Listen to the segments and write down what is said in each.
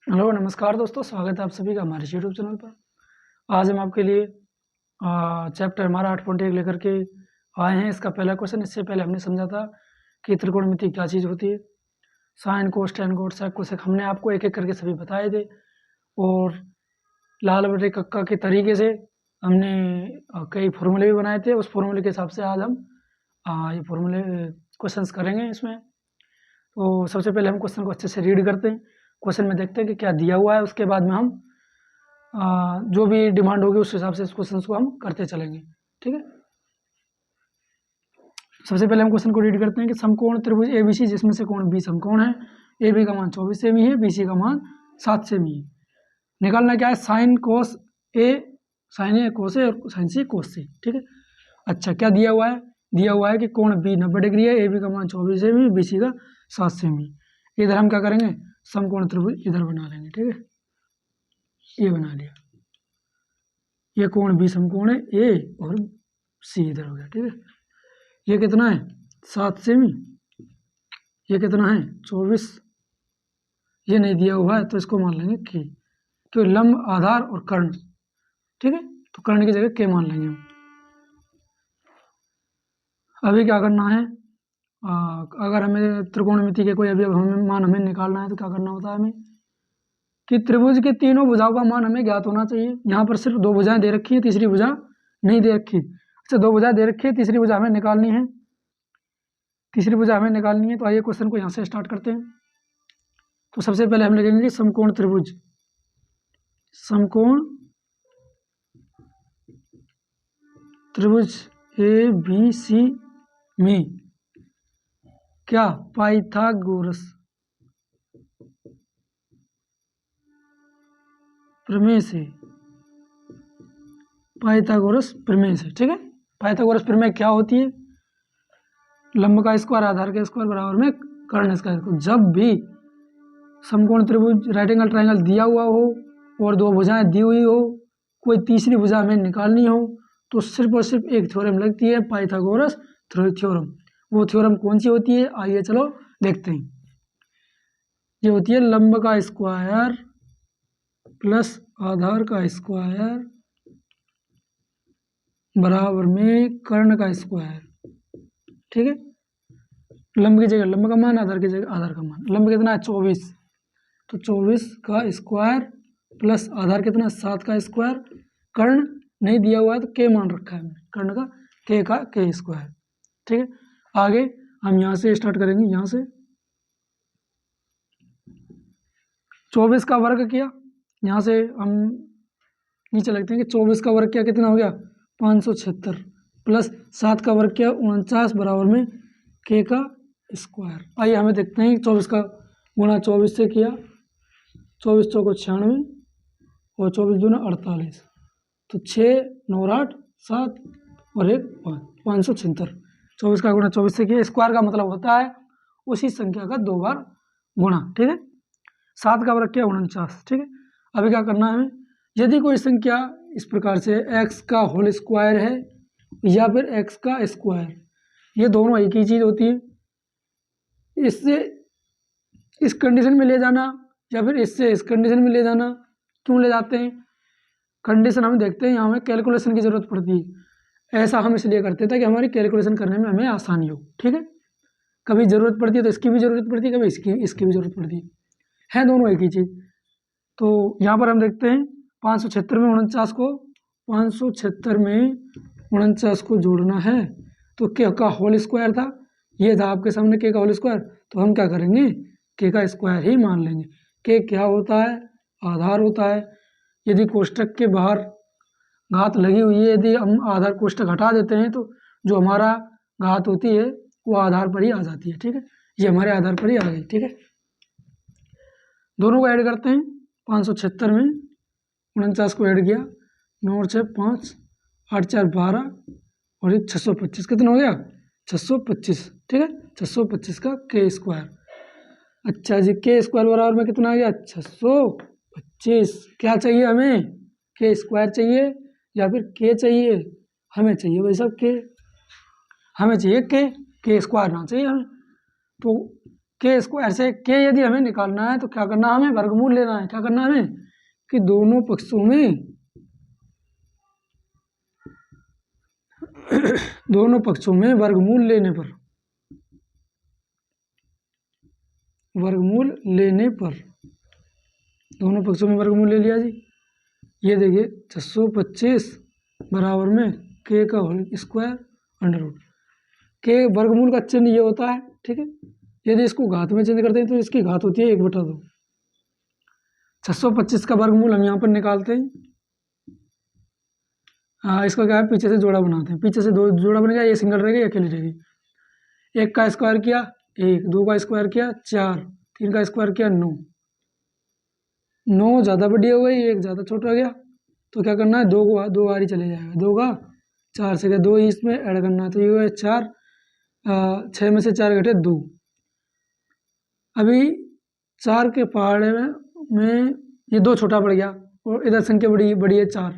Hello नमस्कार दोस्तों, स्वागत है आप सभी का हमारे यूट्यूब चैनल पर। आज हम आपके लिए चैप्टर हमारा 8.1 लेकर के आए हैं। इसका पहला क्वेश्चन, इससे पहले हमने समझा था कि त्रिकोणमिति क्या चीज़ होती है। Sine cos tan cot sec cosec हमने आपको एक एक करके सभी बताए थे, और लाल बटे कक्का के तरीके से हमने कई फॉर्मूले भी बनाए थे। उस फॉर्मूले के हिसाब से आज हम ये फॉर्मूले क्वेश्चंस करेंगे इसमें। तो सबसे पहले हम क्वेश्चन को अच्छे से रीड करते हैं, क्वेश्चन में देखते हैं कि क्या दिया हुआ है। उसके बाद में हम जो भी डिमांड होगी उस हिसाब से इस क्वेश्चन को हम करते चलेंगे। ठीक है, सबसे पहले हम क्वेश्चन को रीड करते हैं कि समकोण त्रिभुज एबीसी जिसमें से कोण बी समकोण है, ए बी का मान 24 सेमी है, बी सी का मान 7 सेमी है। निकालना क्या है, साइन कोस ए साइन ए कोस ए और साइन सी कोस सी। ठीक है, अच्छा क्या दिया हुआ है, दिया हुआ है कि कोण बी 90 डिग्री है, ए बी का मान 24 सेमी, बी सी का 7 सेमी। इधर हम क्या करेंगे, समकोण त्रिभुज इधर बना लेंगे। ठीक है, ये बना लिया, ये कोण बी समकोण है, ए और सी इधर हो गया। ठीक है, ये कितना है 7 सेमी, ये कितना है 24, ये नहीं दिया हुआ है तो इसको मान लेंगे के, क्यों लंब आधार और कर्ण। ठीक है, तो कर्ण की जगह के मान लेंगे हम। अभी क्या करना है, अगर हमें त्रिकोणमिति के कोई अभी मान हमें निकालना है तो क्या करना होता है हमें कि त्रिभुज के तीनों भुजाओं का मान हमें ज्ञात होना चाहिए। यहाँ पर सिर्फ दो भुजाएं दे रखी है, तीसरी भुजा नहीं दे रखी। अच्छा, दो भुजा दे रखी है, तीसरी भुजा हमें निकालनी है, तीसरी भुजा हमें निकालनी है। तो आइए क्वेश्चन को यहाँ से स्टार्ट करते हैं। तो सबसे पहले हम लिखेंगे समकोण त्रिभुज, समकोण त्रिभुज ए बी सी में क्या पाइथागोरस प्रमेय से, पाइथागोरस प्रमेय से। ठीक है, पाइथागोरस प्रमेय क्या होती है, लंब का स्क्वायर आधार के स्क्वायर बराबर में कर्ण स्क्वायर। जब भी समकोण त्रिभुज राइट एंगल ट्रायंगल दिया हुआ हो और दो भुजाएं दी हुई हो, कोई तीसरी भुजा हमें निकालनी हो, तो सिर्फ और सिर्फ एक थ्योरम लगती है, पाइथागोरस थ्योरम। वो थ्योरम कौन सी होती है, आइए चलो देखते हैं। ये होती है लंब का स्क्वायर प्लस आधार का स्क्वायर बराबर में कर्ण का स्क्वायर। ठीक है, लंब की जगह लंब का मान, आधार की जगह आधार का मान। लंब कितना है 24, तो 24 का स्क्वायर प्लस आधार कितना 7 का स्क्वायर। कर्ण नहीं दिया हुआ है तो के मान रखा है हमने, कर्ण का के स्क्वायर। ठीक है, आगे हम यहाँ से स्टार्ट करेंगे, यहाँ से 24 का वर्ग किया, यहाँ से हम नीचे लिखते हैं कि 24 का वर्ग किया कितना हो गया 576 प्लस 7 का वर्ग किया 49 बराबर में के का स्क्वायर। आइए हमें देखते हैं 24 का गुणा 24 से किया, 24 चौको 96 और 24 दूना 48, तो 6 9 8 7 और 1 5, 576। 24 का गुणा 24 से किया, स्क्वायर का मतलब होता है उसी संख्या का 2 बार गुणा। ठीक है, 7 का वर्ग किया 49। ठीक है, अभी क्या करना है हमें, यदि कोई संख्या इस प्रकार से x का होल स्क्वायर है या फिर x का स्क्वायर, ये दोनों एक ही चीज़ होती है, इससे इस कंडीशन में ले जाना या फिर इससे इस कंडीशन में ले जाना। क्यों ले जाते हैं, कंडीशन हम देखते हैं, यहाँ हमें कैलकुलेशन की ज़रूरत पड़ती है। ऐसा हम इसलिए करते थे कि हमारी कैलकुलेशन करने में हमें आसानी हो। ठीक है, कभी ज़रूरत पड़ती है तो इसकी भी ज़रूरत पड़ती है, कभी इसकी भी ज़रूरत पड़ती है दोनों एक ही चीज़। तो यहाँ पर हम देखते हैं 576 में 49 को 576 में 49 को जोड़ना है, तो के का होल स्क्वायर था, ये था आपके सामने के का होल स्क्वायर, तो हम क्या करेंगे के का स्क्वायर ही मान लेंगे। के क्या होता है, आधार होता है। यदि कोष्टक के बाहर घात लगी हुई है, यदि हम आधार कोष्टक हटा देते हैं तो जो हमारा घात होती है वो आधार पर ही आ जाती है। ठीक है, ये हमारे आधार पर ही आ गई। ठीक है, दोनों को ऐड करते हैं, 576 में 49 को ऐड किया, 9 और 6 5, 8 4 12 और एक 625, कितना हो गया 625। ठीक है, 625 का के स्क्वायर। अच्छा जी, के स्क्वायर बराबर में कितना आ गया 625। क्या चाहिए हमें, के स्क्वायर चाहिए या फिर के चाहिए, हमें चाहिए भाई साहब के, हमें चाहिए के स्क्वायर ना चाहिए हमें। तो के स्क्वायर से के यदि हमें निकालना है तो क्या करना है, हमें वर्गमूल लेना है। क्या करना है हमें कि दोनों पक्षों में वर्गमूल लेने पर दोनों पक्षों में वर्गमूल ले लिया जी। ये देखिए 625 बराबर में के का होल स्क्वायर अंडर रूट। के वर्गमूल का चिन्ह ये होता है, ठीक है। यदि इसको घात में चेंज करते हैं तो इसकी घात होती है 1/2। 625 का वर्गमूल हम यहाँ पर निकालते हैं। हाँ, इसका क्या है, पीछे से जोड़ा बनाते हैं। पीछे से 2 जोड़ा बनेगा, ये सिंगल रहेगी, अकेली रहेगी। 1 का स्क्वायर किया 1, 2 का स्क्वायर किया 4, 3 का स्क्वायर किया 9। 9 ज़्यादा बड़ी हो गई, 1 ज़्यादा छोटा हो गया, तो क्या करना है, 2 बार ही चले जाएगा। 2 का 4 से गया, 2 इसमें ऐड करना है, तो ये हुआ 4। 6 में से 4 घटे 2। अभी 4 के पहाड़े में ये 2 छोटा पड़ गया और इधर संख्या बड़ी है 4,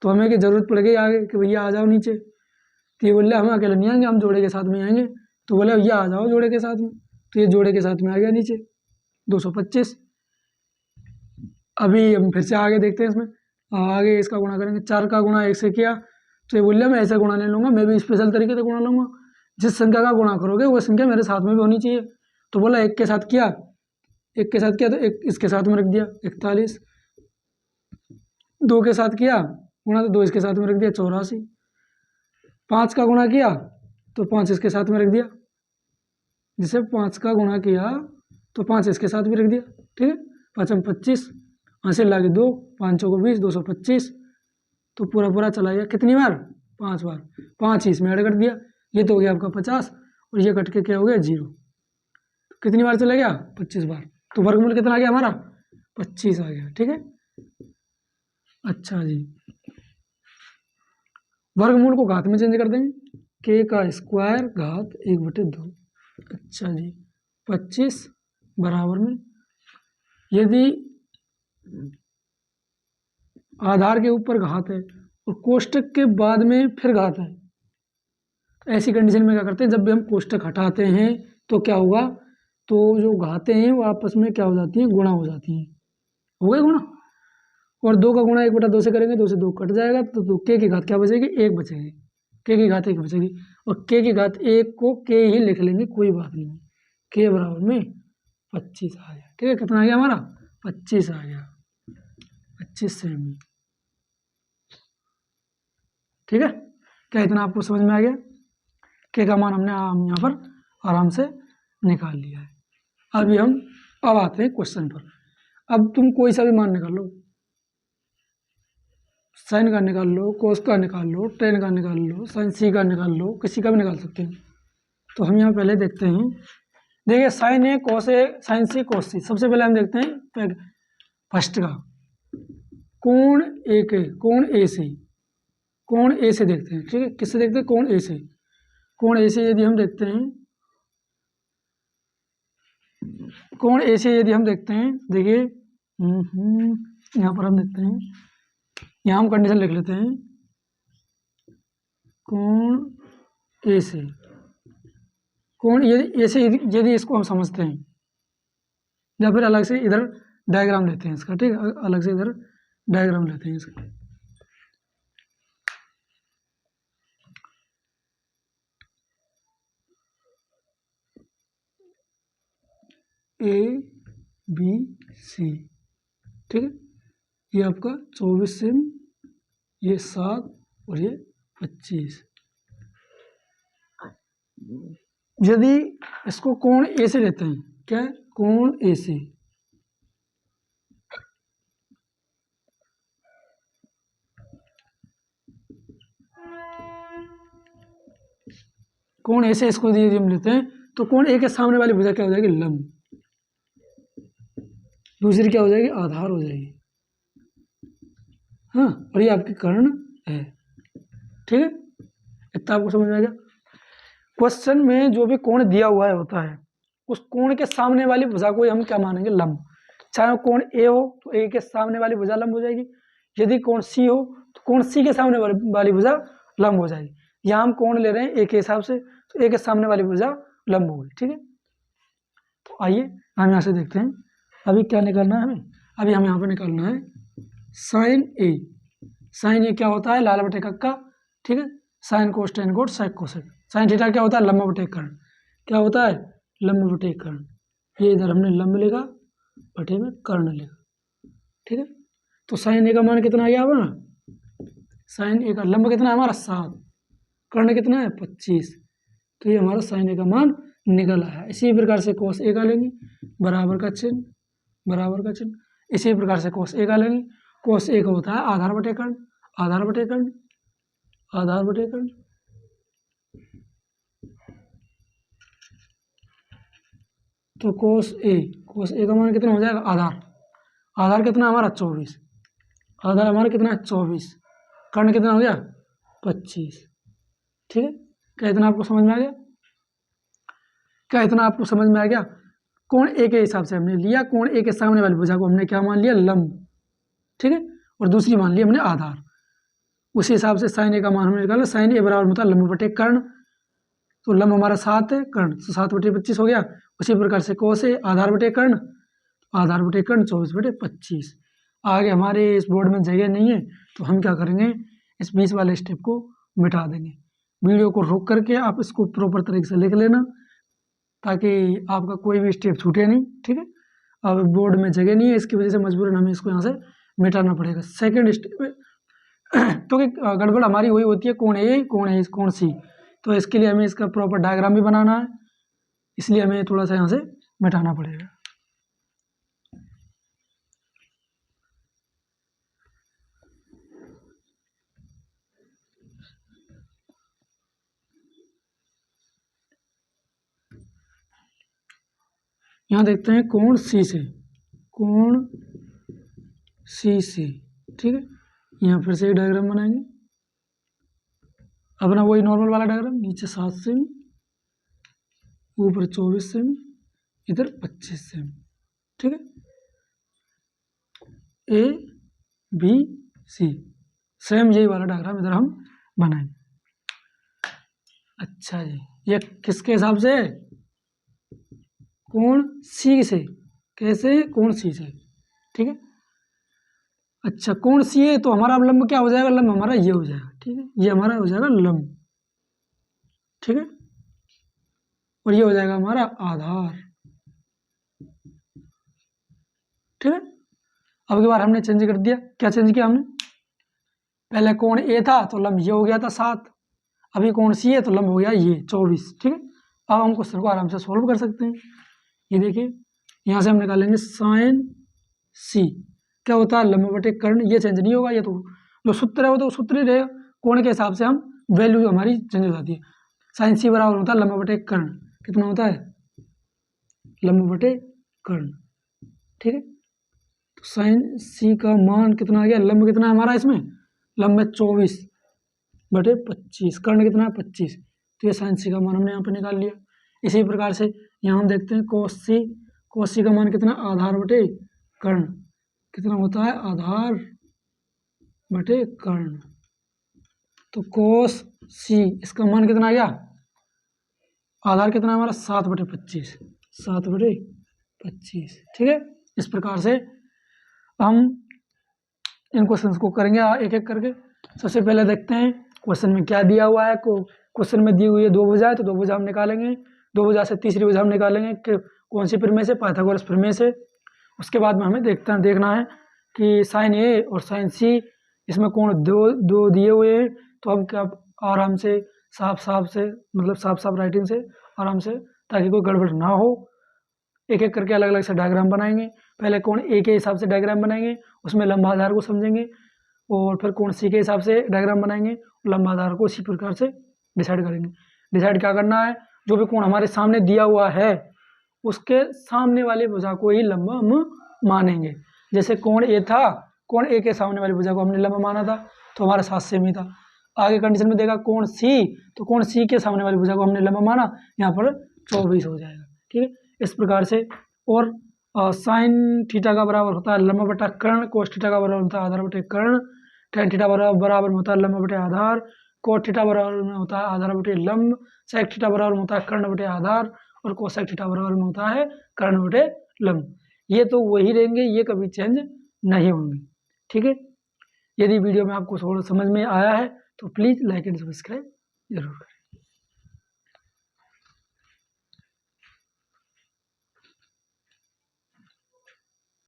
तो हमें की ज़रूरत पड़ गई आगे कि भैया आ जाओ नीचे। तो ये बोले हम अकेले नहीं आएंगे, हम जोड़े के साथ में आएंगे। तो बोले भैया आ जाओ जोड़े के साथ में, तो ये जोड़े के साथ में आ गया नीचे 225। अभी हम फिर से आगे देखते हैं, इसमें आगे इसका गुणा करेंगे। 4 का गुणा 1 से किया, तो ये बोले मैं ऐसा गुणा नहीं लूँगा, मैं भी स्पेशल तरीके से गुणा लूँगा। जिस संख्या का गुणा करोगे वो संख्या मेरे साथ में भी होनी चाहिए। तो बोला 1 के साथ किया तो 1 इसके साथ में रख दिया 41। 2 के साथ किया गुणा, तो 2 इसके साथ में रख दिया 84। 5 का गुणा किया तो 5 इसके साथ में रख दिया। जिसे 5 का गुणा किया तो 5 इसके साथ भी रख दिया, ठीक है। 5 में 25, हासिल लागे 2, 5 चौको 20, 225। तो पूरा चला गया कितनी बार, 5 बार। 5 इसमें ऐड कर दिया, ये तो हो गया आपका 50, और ये कट के क्या हो गया 0। तो कितनी बार चला गया, 25 बार। तो वर्गमूल कितना आ गया हमारा, 25 आ गया, ठीक है। अच्छा जी, वर्गमूल को घात में चेंज कर देंगे, के का स्क्वायर घात 1/2। अच्छा जी, 25 बराबर में, यदि आधार के ऊपर घात है और कोष्टक के बाद में फिर घात है, तो ऐसी कंडीशन में क्या करते हैं, जब भी हम कोष्टक हटाते हैं तो क्या होगा, तो जो घातें हैं वो आपस में क्या हो जाती हैं, गुणा हो जाती हैं। हो गए गुणा, और 2 का गुणा 1/2 से करेंगे, 2 से 2 कट जाएगा, तो के की घात क्या बचेगी, 1 बचेगी। के की घात 1 बचेगी, और के की घात 1 को के ही लिख लेंगे, कोई बात नहीं। के बराबर में 25 आ गया, ठीक है। कितना आ गया हमारा, 25 आ गया, 25 सेमी, ठीक है। क्या इतना आपको समझ में आ गया, के का मान हमने यहाँ पर आराम से निकाल लिया है। अब आते हैं क्वेश्चन पर। अब तुम कोई सा भी मान निकाल लो, साइन का निकाल लो, कोस का निकाल लो, टेन का निकाल लो, साइन सी का निकाल लो, किसी का भी निकाल सकते हैं। तो हम यहाँ पहले देखते हैं, देखिए साइन ए कोस ए साइन सी कोस सी। सबसे पहले हम देखते हैं फर्स्ट का कोण ए के, कोण ए से, कोण ए से देखते हैं, ठीक है। किससे देखते हैं, कोण ए से। कोण ए से यदि हम देखते हैं, कोण ए से यदि हम देखते हैं, देखिए यहाँ पर हम देखते हैं, यहाँ हम कंडीशन लिख लेते हैं, कोण ए से, कोण ए से यदि इसको हम समझते हैं, या फिर अलग से इधर डायग्राम लेते हैं इसका, ठीक है। अलग से इधर डायग्राम लेते हैं इसका। ए बी सी, ठीक है। ये आपका 24 सेमी, ये 7 और ये 25। यदि इसको कोण ए से लेते हैं, क्या है, कोण ए से, कोण ए से इसको यदि हम लेते हैं, तो कोण ए के सामने वाली भुजा क्या हो जाएगी, लंब। दूसरी क्या हो जाएगी, आधार हो जाएगी, हाँ। और ये आपकी कर्ण है, ठीक है। इतना आपको समझ में आ गया। क्वेश्चन में जो भी कोण दिया हुआ है होता है, उस कोण के सामने वाली भुजा को हम क्या मानेंगे, लंब। चाहे कोण ए हो तो ए के सामने वाली भुजा लंब हो जाएगी, यदि कोण सी हो तो कोण सी के सामने वाली भुजा लंब हो जाएगी। यहाँ हम कोण ले रहे हैं ए के हिसाब से, तो ए के सामने वाली भुजा लंब होगी, ठीक है। तो आइए हम यहाँ से देखते हैं अभी क्या निकालना है हमें। अभी हमें यहाँ पर निकालना है साइन ए। साइन ए क्या होता है, लाल बटे कक्का, ठीक है। Sine cos tan cot sec cosec. Sine theta क्या होता है, लंब बटे कर्ण। क्या होता है, लंब बटे कर्ण। ये इधर हमने लंब लिखा, बटे में कर्ण लिखा, ठीक है। तो साइन ए का मान कितना आ गया हमारा, साइन ए का लंब कितना है हमारा 7, कर्ण कितना है 25। तो ये हमारा साइन ए का मान निकल आया। इसी प्रकार से कोस ए का लेंगे, बराबर का चिन्ह, बराबर का चिन्ह। इसी प्रकार से कोस ए का लेंगे, कोस ए का होता है आधार बटे कर्ण, आधार बटे कर्ण, आधार बटे कर्ण। तो कोस ए का मान कितना हो जाएगा, आधार, आधार कितना हमारा 24, आधार हमारा कितना है 24, कर्ण कितना हो गया 25, ठीक है। क्या इतना आपको समझ में आ गया, क्या इतना आपको समझ में आ गया। कोण ए के हिसाब से हमने लिया, कोण ए के सामने वाली भुजा को हमने क्या मान लिया, लंब, ठीक है, और दूसरी मान लिया हमने आधार। उसी हिसाब से साइन ए का मान हमने निकाला, साइन ए बराबर होता है लंब बटे कर्ण। तो लंब हमारा 7 है, कर्ण तो 7 बटे 25 हो गया। उसी प्रकार से कोस ए आधार बटे कर्ण, आधार बटे कर्ण 24 बटे 25। आगे हमारे इस बोर्ड में जगह नहीं है तो हम क्या करेंगे, इस 20 वाले स्टेप को मिटा देंगे। वीडियो को रोक करके आप इसको प्रॉपर तरीके से लिख लेना ताकि आपका कोई भी स्टेप छूटे नहीं, ठीक है। अब बोर्ड में जगह नहीं है, इसकी वजह से मजबूरन हमें इसको यहाँ से मिटाना पड़ेगा। सेकंड स्टेप क्योंकि गड़बड़ हमारी वही होती है, कोण ए कोण सी, तो इसके लिए हमें इसका प्रॉपर डायग्राम भी बनाना है, इसलिए हमें थोड़ा सा यहाँ से मिटाना पड़ेगा। यहाँ देखते हैं कोण सी से, कोण सी से, ठीक है। यहाँ फिर से एक डायग्राम बनाएंगे, अपना वही नॉर्मल वाला डायग्राम, नीचे 7 सेमी, ऊपर 24 सेमी, इधर 25 सेमी, ठीक है। ए बी सी, सेम यही वाला डायग्राम इधर हम बनाएंगे। अच्छा जी, ये किसके हिसाब से, कोण सी से, कैसे, कोण सी से, ठीक है। अच्छा कोण सी है तो हमारा लंब क्या हो जाएगा, लंब हमारा ये हो जाएगा, ठीक है, ये हमारा हो जाएगा लंब, ठीक है, और ये हो जाएगा हमारा आधार, ठीक है। अब की बार हमने चेंज कर दिया, क्या चेंज किया हमने, पहले कोण ए था तो लंब ये हो गया था 7, अभी कोण सी है तो लंब हो गया ये 24, ठीक है। अब हम क्वेश्चन को आराम से सॉल्व कर सकते हैं। ये देखिए यहाँ से हम निकालेंगे साइन सी, क्या होता है लंब बटे कर्ण, ये चेंज नहीं होगा, ये तो जो सूत्र है वो तो सूत्र ही रहेगा, कोण के हिसाब से हम वैल्यू हमारी चेंज हो जाती है। साइन सी बराबर होता है लंब बटे कर्ण, कितना होता है, लंब बटे कर्ण, ठीक है। तो साइन सी का मान कितना आ गया, लंब कितना है हमारा इसमें, लंब में 24 बटे 25, कर्ण कितना है 25, तो ये साइन सी का मान हमने यहाँ पे निकाल लिया। इसी प्रकार से यहाँ हम देखते हैं कोस सी का मान कितना, आधार बटे कर्ण, कितना होता है, आधार बटे कर्ण। तो कोस सी इसका मान कितना आ गया, आधार कितना है हमारा 7 बटे 25, 7 बटे 25, ठीक है। इस प्रकार से हम इन क्वेश्चंस को करेंगे एक एक करके। सबसे पहले देखते हैं क्वेश्चन में क्या दिया हुआ है। क्वेश्चन में दी हुई है 2 भुजाएं, तो 2 भुजा हम निकालेंगे, 2 भुजा से तीसरी भुजा हम निकालेंगे कि कौन सी प्रमेय से, पाइथागोरस प्रमेय से। उसके बाद में हमें देखना है कि साइन ए और साइन सी, इसमें कोण दो दिए हुए हैं, तो हम क्या आराम से साफ साफ राइटिंग से आराम से, ताकि कोई गड़बड़ ना हो, एक एक करके अलग अलग से डायग्राम बनाएंगे। पहले कोण ए के हिसाब से डायग्राम बनाएंगे, उसमें लंबा आधार को समझेंगे, और फिर कोण सी के हिसाब से डायग्राम बनाएंगे, लंबा आधार को इसी प्रकार से डिसाइड करेंगे। डिसाइड क्या करना है, जो भी कोण हमारे सामने दिया हुआ है उसके सामने वाली भुजा को ही लंबा हम मानेंगे। जैसे कोण ए था, कोण ए के सामने वाली भुजा को हमने लंबा माना था, तो हमारा 7 सेमी था। आगे कंडीशन में देगा कोण सी, तो कोण सी के सामने वाली भुजा को हमने लंबा माना, यहाँ पर 24 हो जाएगा, ठीक है। इस प्रकार से, और साइन थीटा का बराबर होता है लंब बटा कर्ण, कोस थीटा का बराबर होता है आधार बटे कर्ण, टेन थीटा बराबर होता है लंब बटे आधार, कोट थीटा बराबर में होता है आधार बटे लंब, सेक थीटा बराबर होता है कर्ण बटे आधार, और कोसेक थीटा बराबर में होता है कर्ण बटे लंब। ये तो वही रहेंगे, ये कभी चेंज नहीं होंगे। ठीक है, यदि वीडियो में आपको थोड़ा समझ में आया है तो प्लीज़ लाइक एंड सब्सक्राइब जरूर करें।